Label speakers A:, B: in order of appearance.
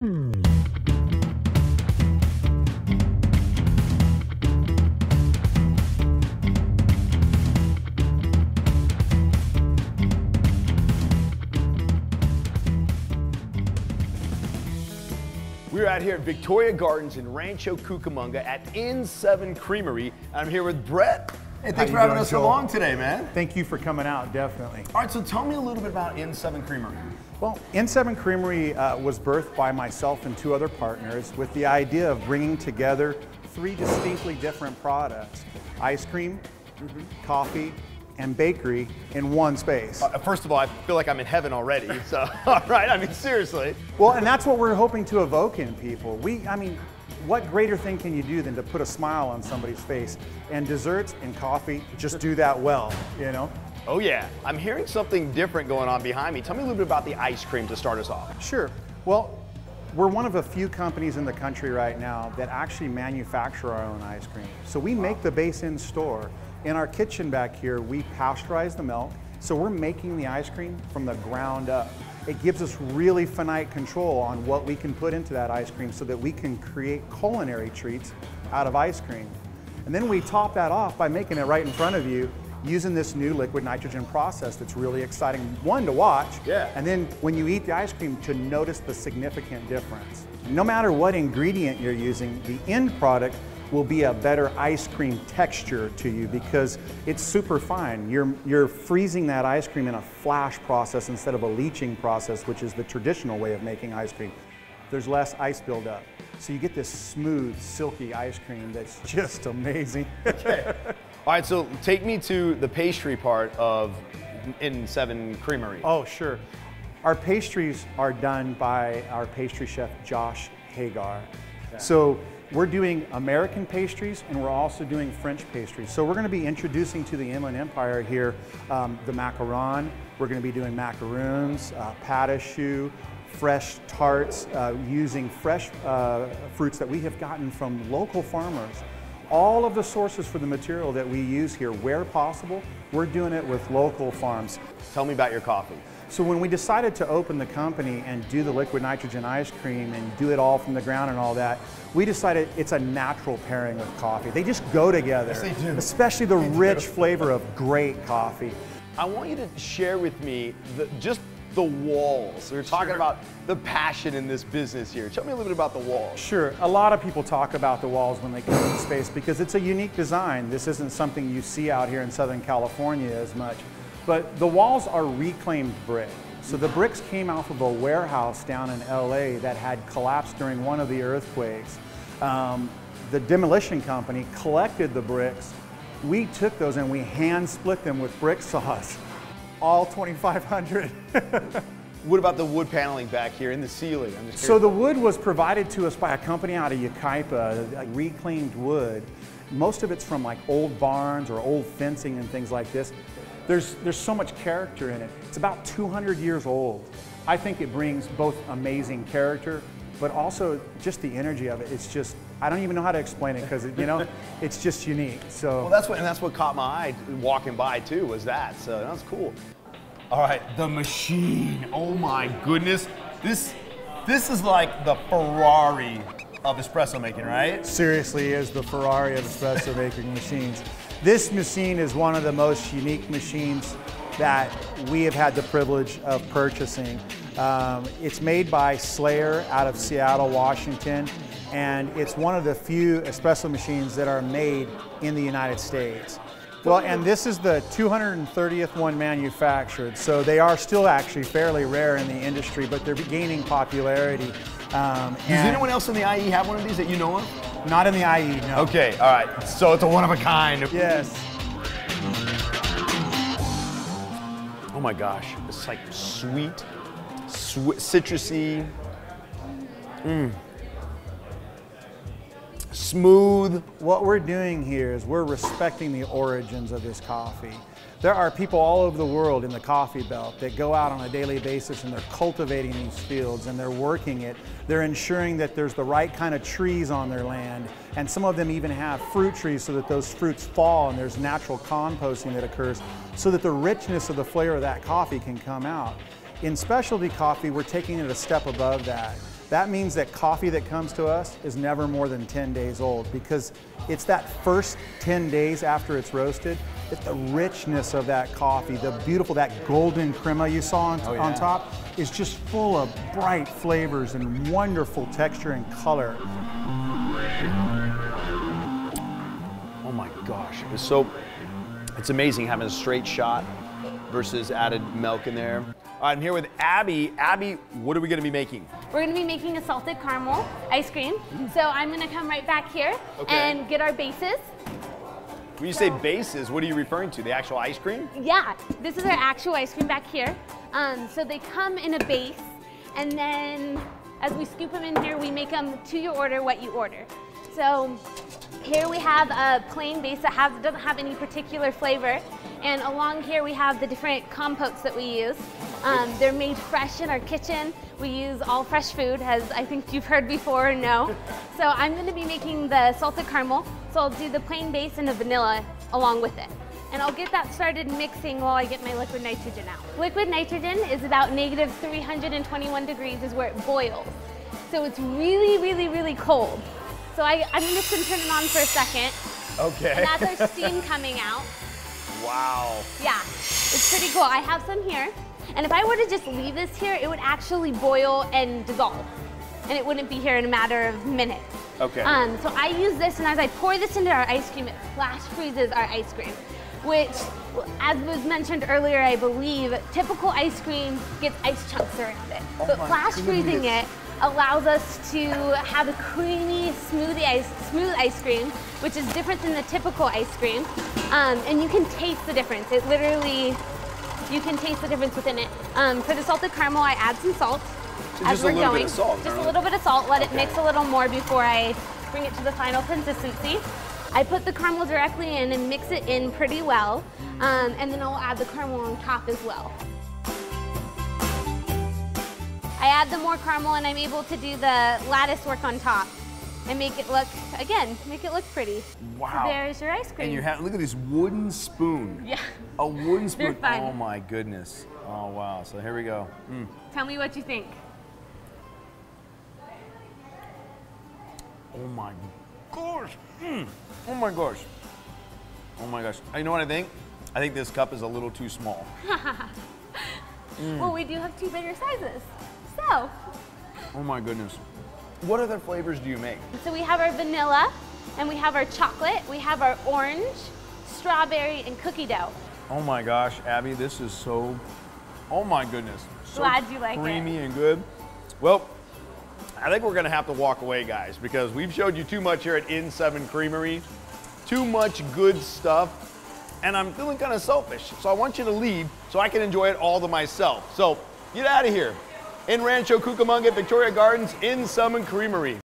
A: We're out here at Victoria Gardens in Rancho Cucamonga at N7 Creamery. I'm here with Brett. Hey, thanks for having us along today, man.
B: Thank you for coming out, definitely.
A: All right, so tell me a little bit about N7 Creamery.
B: Well, N7 Creamery was birthed by myself and two other partners with the idea of bringing together three distinctly different products: ice cream, coffee, and bakery in one space.
A: First of all, I feel like I'm in heaven already, so, all right, I mean, seriously.
B: Well, and that's what we're hoping to evoke in people. I mean, what greater thing can you do than to put a smile on somebody's face? And desserts and coffee just do that well, you know?
A: Oh yeah, I'm hearing something different going on behind me. Tell me a little bit about the ice cream to start us off.
B: Sure. Well, we're one of a few companies in the country right now that actually manufacture our own ice cream. So we make the base in store. In our kitchen back here, we pasteurize the milk, so we're making the ice cream from the ground up. It gives us really finite control on what we can put into that ice cream so that we can create culinary treats out of ice cream. And then we top that off by making it right in front of you using this new liquid nitrogen process that's really exciting, one, to watch, and then when you eat the ice cream, to notice the significant difference. No matter what ingredient you're using, the end product will be a better ice cream texture to you because it's super fine. You're freezing that ice cream in a flash process instead of a leaching process, which is the traditional way of making ice cream. There's less ice buildup. So you get this smooth, silky ice cream that's just amazing.
A: Okay. All right, so take me to the pastry part of N7 Creamery.
B: Oh, sure. Our pastries are done by our pastry chef, Josh Hagar. Okay. So we're doing American pastries and we're also doing French pastries. So we're going to be introducing to the Inland Empire here the macaron. We're going to be doing macaroons, pâte à choux, fresh tarts, using fresh fruits that we have gotten from local farmers. All of the sources for the material that we use here, where possible, we're doing it with local farms.
A: Tell me about your coffee.
B: So when we decided to open the company and do the liquid nitrogen ice cream and do it all from the ground and all that, we decided it's a natural pairing with coffee. They just go together,
A: yes, they do.
B: Especially the rich flavor of great coffee.
A: I want you to share with me just the walls. We were talking about the passion in this business here. Tell me a little bit about the walls.
B: Sure. A lot of people talk about the walls when they come to the space because it's a unique design. This isn't something you see out here in Southern California as much. But the walls are reclaimed brick. So the bricks came off of a warehouse down in LA that had collapsed during one of the earthquakes. The demolition company collected the bricks. We took those and we hand split them with brick saws. All 2,500.
A: What about the wood paneling back here in the ceiling? I'm just
B: so the wood was provided to us by a company out of Yucaipa, reclaimed wood. Most of it's from like old barns or old fencing and things like this. There's so much character in it. It's about 200 years old. I think it brings both amazing character, but also just the energy of it. It's just, I don't even know how to explain it because, you know, it's just unique. So
A: well, that's what caught my eye walking by too, was that. So that's cool. All right, the machine. Oh my goodness. This is like the Ferrari of espresso making, right?
B: Seriously is the Ferrari of espresso making machines. This machine is one of the most unique machines that we have had the privilege of purchasing. It's made by Slayer out of Seattle, Washington, and it's one of the few espresso machines that are made in the United States. Well, and this is the 230th one manufactured, so they are still actually fairly rare in the industry, but they're gaining popularity.
A: Does anyone else in the IE have one of these that you know of?
B: Not in the IE, no.
A: Okay, all right, so it's a one of a kind.
B: Yes.
A: Oh my gosh, it's like sweet, citrusy, smooth.
B: What we're doing here is we're respecting the origins of this coffee. There are people all over the world in the coffee belt that go out on a daily basis and they're cultivating these fields and they're working it. They're ensuring that there's the right kind of trees on their land, and some of them even have fruit trees so that those fruits fall and there's natural composting that occurs so that the richness of the flavor of that coffee can come out. In specialty coffee, we're taking it a step above that. That means that coffee that comes to us is never more than 10 days old, because it's that first 10 days after it's roasted that the richness of that coffee, the beautiful, that golden crema you saw on top, is just full of bright flavors and wonderful texture and color.
A: Oh my gosh, it's amazing having a straight shot versus added milk in there. All right, I'm here with Abby. Abby, what are we gonna be making?
C: We're gonna be making a salted caramel ice cream. So I'm gonna come right back here and get our bases.
A: When you say bases, what are you referring to? The actual ice cream?
C: Yeah, this is our actual ice cream back here. So they come in a base, and then as we scoop them in here, we make them to your order, what you order. So here we have a plain base that doesn't have any particular flavor. And along here we have the different compotes that we use. They're made fresh in our kitchen. We use all fresh food, as I think you've heard before or know. So I'm gonna be making the salted caramel. So I'll do the plain base and the vanilla along with it. And I'll get that started mixing while I get my liquid nitrogen out. Liquid nitrogen is about negative 321 degrees is where it boils. So it's really, really, really cold. So I'm just gonna turn it on for a second.
A: Okay.
C: And that's our steam coming out.
A: Wow.
C: Yeah, it's pretty cool. I have some here. And if I were to just leave this here, it would actually boil and dissolve. And it wouldn't be here in a matter of minutes.
A: Okay.
C: So I use this, and as I pour this into our ice cream, it flash freezes our ice cream, which, as was mentioned earlier, I believe, typical ice cream gets ice chunks around it. But flash freezing it allows us to have a creamy, smooth ice cream, which is different than the typical ice cream. And you can taste the difference. It literally, you can taste the difference within it. For the salted caramel, I add some salt as we're going. Just a little bit of salt. Let it mix a little more before I bring it to the final consistency. I put the caramel directly in and mix it in pretty well. And then I'll add the caramel on top as well. I add the more caramel, and I'm able to do the lattice work on top and make it look, again, make it look pretty.
A: Wow.
C: So there's your ice cream.
A: And you have, look at this wooden spoon.
C: Yeah.
A: A wooden spoon.
C: They're fun.
A: Oh my goodness. Oh wow, so here we go.
C: Tell me what you think.
A: Oh my gosh. Oh my gosh. Oh my gosh. You know what I think? I think this cup is a little too small.
C: Well, we do have two bigger sizes. So.
A: Oh my goodness. What other flavors do you make?
C: So we have our vanilla, and we have our chocolate, we have our orange, strawberry, and cookie dough.
A: Oh my gosh, Abby, this is so, oh my goodness. So
C: glad you like it.
A: Creamy and good. Well, I think we're gonna have to walk away, guys, because we've showed you too much here at In7 Creamery, too much good stuff, and I'm feeling kind of selfish. So I want you to leave so I can enjoy it all to myself. So get out of here. In Rancho Cucamonga, Victoria Gardens, In7 Creamery.